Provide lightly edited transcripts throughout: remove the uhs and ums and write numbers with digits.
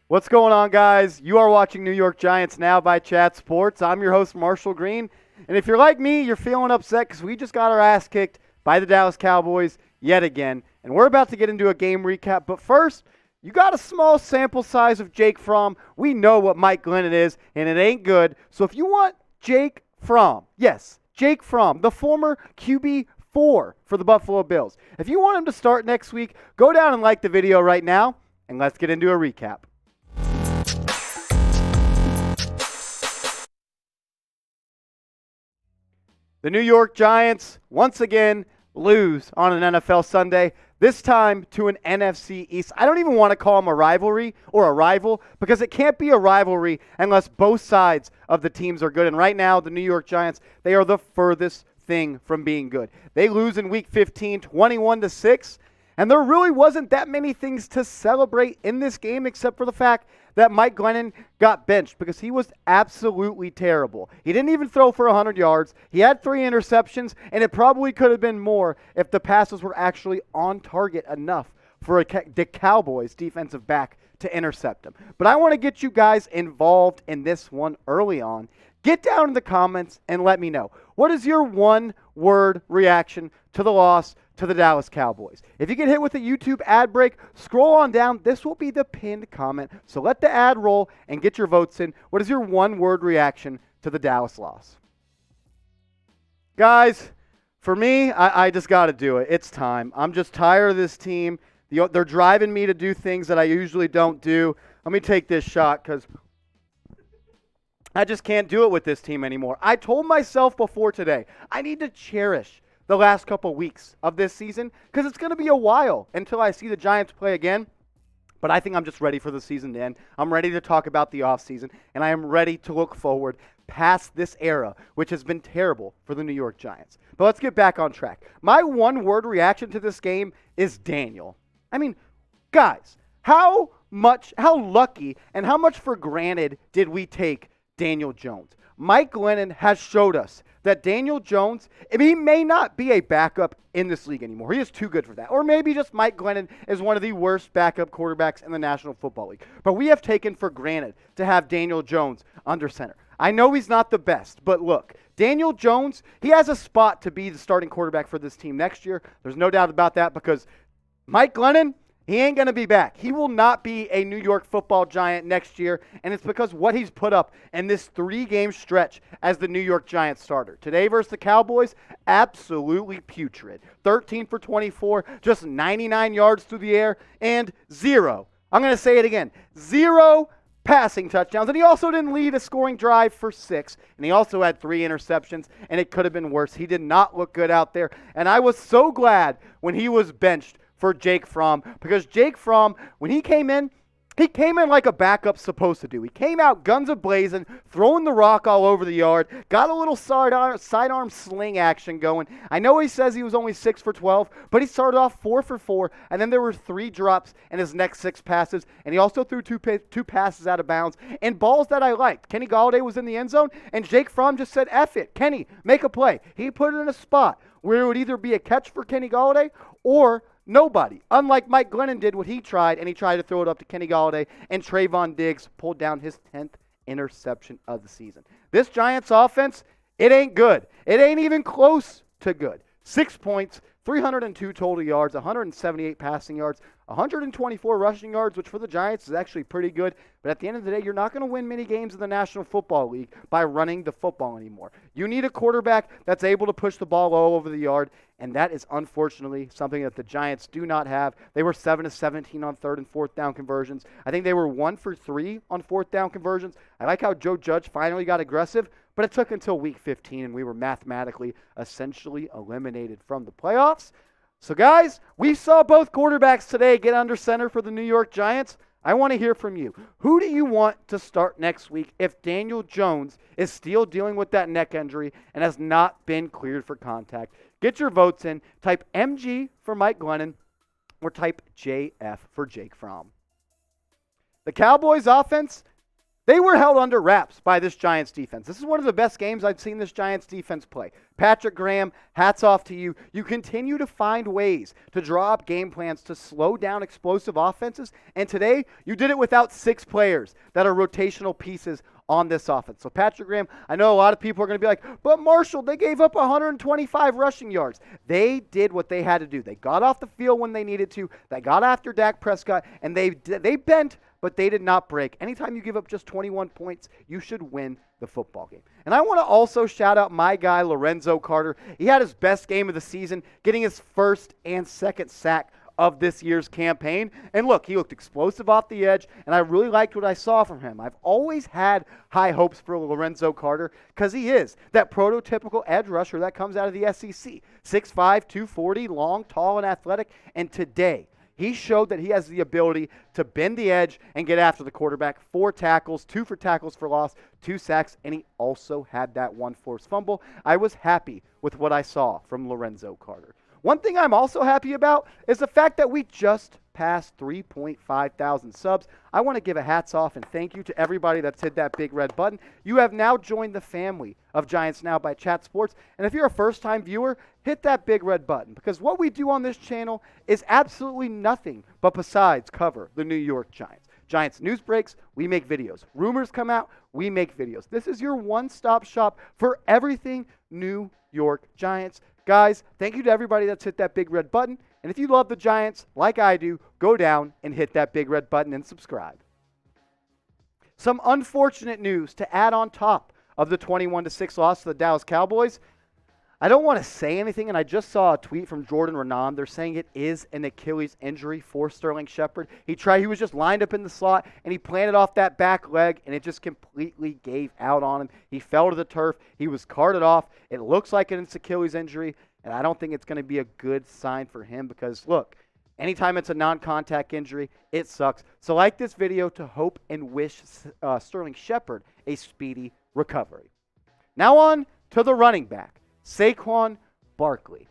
What's going on, guys? You are watching New York Giants Now by Chat Sports. I'm your host, Marshall Green. And if you're like me, you're feeling upset because we just got our ass kicked by the Dallas Cowboys yet again. And we're about to get into a game recap. But first, you got a small sample size of Jake Fromm. We know what Mike Glennon is, and it ain't good. So if you want Jake Fromm, yes, Jake Fromm, the former QB4 for the Buffalo Bills. If you want him to start next week, go down and like the video right now, and let's get into a recap. The New York Giants once again lose on an NFL Sunday, this time to an NFC East. I don't even want to call them a rivalry or a rival because it can't be a rivalry unless both sides of the teams are good. And right now, the New York Giants, they are the furthest thing from being good. They lose in Week 15, 21-6. And there really wasn't that many things to celebrate in this game except for the fact that Mike Glennon got benched because he was absolutely terrible. He didn't even throw for 100 yards. He had 3 interceptions, and it probably could have been more if the passes were actually on target enough for the Cowboys defensive back to intercept him. But I want to get you guys involved in this one early on. Get down in the comments and let me know. What is your one-word reaction to the loss to the Dallas Cowboys? If you get hit with a YouTube ad break, scroll on down. This will be the pinned comment. So let the ad roll and get your votes in. What is your one-word reaction to the Dallas loss? Guys, for me, I just got to do it. It's time. I'm just tired of this team. They're driving me to do things that I usually don't do. Let me take this shot because I just can't do it with this team anymore. I told myself before today, I need to cherish the last couple weeks of this season because it's going to be a while until I see the Giants play again. But I think I'm just ready for the season to end. I'm ready to talk about the offseason, and I am ready to look forward past this era, which has been terrible for the New York Giants. But let's get back on track. My one-word reaction to this game is Daniel. I mean, guys, how lucky and how much for granted did we take Daniel Jones? Mike Glennon has showed us that Daniel Jones, he may not be a backup in this league anymore. He is too good for that. Or maybe just Mike Glennon is one of the worst backup quarterbacks in the National Football League. But we have taken for granted to have Daniel Jones under center. I know he's not the best, but look, Daniel Jones, he has a spot to be the starting quarterback for this team next year. There's no doubt about that because Mike Glennon, he ain't going to be back. He will not be a New York Football Giant next year, and it's because what he's put up in this 3-game stretch as the New York Giants starter. Today versus the Cowboys, absolutely putrid. 13 for 24, just 99 yards through the air, and 0. I'm going to say it again. 0 passing touchdowns, and he also didn't lead a scoring drive for 6, and he also had 3 interceptions, and it could have been worse. He did not look good out there, and I was so glad when he was benched for Jake Fromm, because Jake Fromm, when he came in like a backup's supposed to do. He came out guns a-blazing, throwing the rock all over the yard, got a little sidearm sling action going. I know he says he was only 6 for 12, but he started off 4 for 4, and then there were 3 drops in his next 6 passes, and he also threw two passes out of bounds, and balls that I liked. Kenny Golladay was in the end zone, and Jake Fromm just said, F it, Kenny, make a play. He put it in a spot where it would either be a catch for Kenny Golladay or nobody. Unlike Mike Glennon did what he tried, and he tried to throw it up to Kenny Golladay, and Trayvon Diggs pulled down his 10th interception of the season. This Giants offense, it ain't good. It ain't even close to good. 6 points, 302 total yards, 178 passing yards, 124 rushing yards, which for the Giants is actually pretty good. But at the end of the day, you're not going to win many games in the National Football League by running the football anymore. You need a quarterback that's able to push the ball all over the yard, and that is unfortunately something that the Giants do not have. They were 7-17 on 3rd and 4th down conversions. I think they were 1 for 3 on 4th down conversions. I like how Joe Judge finally got aggressive, but it took until Week 15, and we were mathematically essentially eliminated from the playoffs. So, guys, we saw both quarterbacks today get under center for the New York Giants. I want to hear from you. Who do you want to start next week if Daniel Jones is still dealing with that neck injury and has not been cleared for contact? Get your votes in. Type MG for Mike Glennon or type JF for Jake Fromm. The Cowboys offense, They were held under wraps by this Giants defense. This is one of the best games I've seen this Giants defense play. Patrick Graham, hats off to you. You continue to find ways to draw up game plans to slow down explosive offenses, and today you did it without 6 players that are rotational pieces on this offense. So Patrick Graham, I know a lot of people are going to be like, but Marshall, they gave up 125 rushing yards. They did what they had to do. They got off the field when they needed to. They got after Dak Prescott, and they bent, but they did not break. Anytime you give up just 21 points, you should win the football game. And I want to also shout out my guy, Lorenzo Carter. He had his best game of the season, getting his first and second sack of this year's campaign. And look, he looked explosive off the edge, and I really liked what I saw from him. I've always had high hopes for Lorenzo Carter because he is that prototypical edge rusher that comes out of the SEC. 6'5", 240, long, tall, and athletic. And today, he showed that he has the ability to bend the edge and get after the quarterback. 4 tackles, 2 for tackles for loss, 2 sacks, and he also had that 1 forced fumble. I was happy with what I saw from Lorenzo Carter. One thing I'm also happy about is the fact that we just passed 3.5 thousand subs. I want to give a hats off and thank you to everybody that's hit that big red button. You have now joined the family of Giants Now by Chat Sports. And if you're a first-time viewer, hit that big red button, because what we do on this channel is absolutely nothing but besides cover the New York Giants. Giants news breaks, we make videos. Rumors come out, we make videos. This is your one-stop shop for everything New York Giants. Guys, thank you to everybody that's hit that big red button. And if you love the Giants, like I do, go down and hit that big red button and subscribe. Some unfortunate news to add on top of the 21-6 loss to the Dallas Cowboys. I don't want to say anything, and I just saw a tweet from Jordan Renan. They're saying it is an Achilles injury for Sterling Shepard. He was just lined up in the slot, and he planted off that back leg, and it just completely gave out on him. He fell to the turf. He was carted off. It looks like it's an Achilles injury, and I don't think it's going to be a good sign for him because, look, anytime it's a non-contact injury, it sucks. So like this video to hope and wish Sterling Shepard a speedy recovery. Now on to the running back, Saquon Barkley.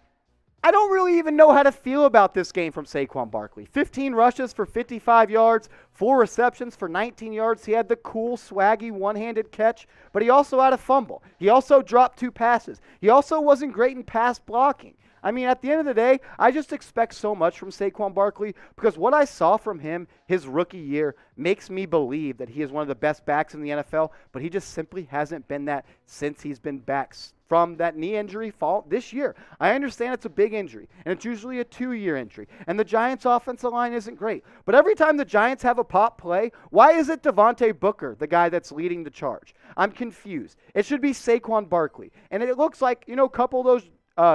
I don't really even know how to feel about this game from Saquon Barkley. 15 rushes for 55 yards, 4 receptions for 19 yards. He had the cool, swaggy, one-handed catch, but he also had a fumble. He also dropped 2 passes. He also wasn't great in pass blocking. I mean, at the end of the day, I just expect so much from Saquon Barkley because what I saw from him his rookie year makes me believe that he is one of the best backs in the NFL, but he just simply hasn't been that since he's been back from that knee injury fall this year. I understand it's a big injury, and it's usually a 2-year injury, and the Giants' offensive line isn't great. But every time the Giants have a pop play, why is it Devontae Booker, the guy that's leading the charge? I'm confused. It should be Saquon Barkley, and it looks like, a couple of those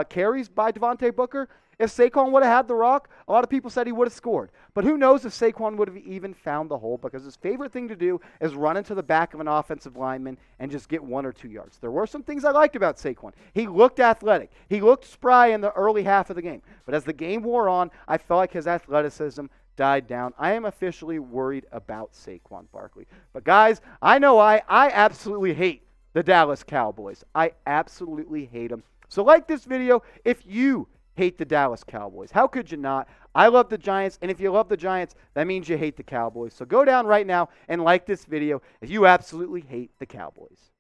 carries by Devontae Booker. If Saquon would have had the rock, a lot of people said he would have scored. But who knows if Saquon would have even found the hole, because his favorite thing to do is run into the back of an offensive lineman and just get 1 or 2 yards. There were some things I liked about Saquon. He looked athletic. He looked spry in the early half of the game. But as the game wore on, I felt like his athleticism died down. I am officially worried about Saquon Barkley. But guys, I know I absolutely hate the Dallas Cowboys. I absolutely hate them. So like this video if you hate the Dallas Cowboys. How could you not? I love the Giants, and if you love the Giants, that means you hate the Cowboys. So go down right now and like this video if you absolutely hate the Cowboys.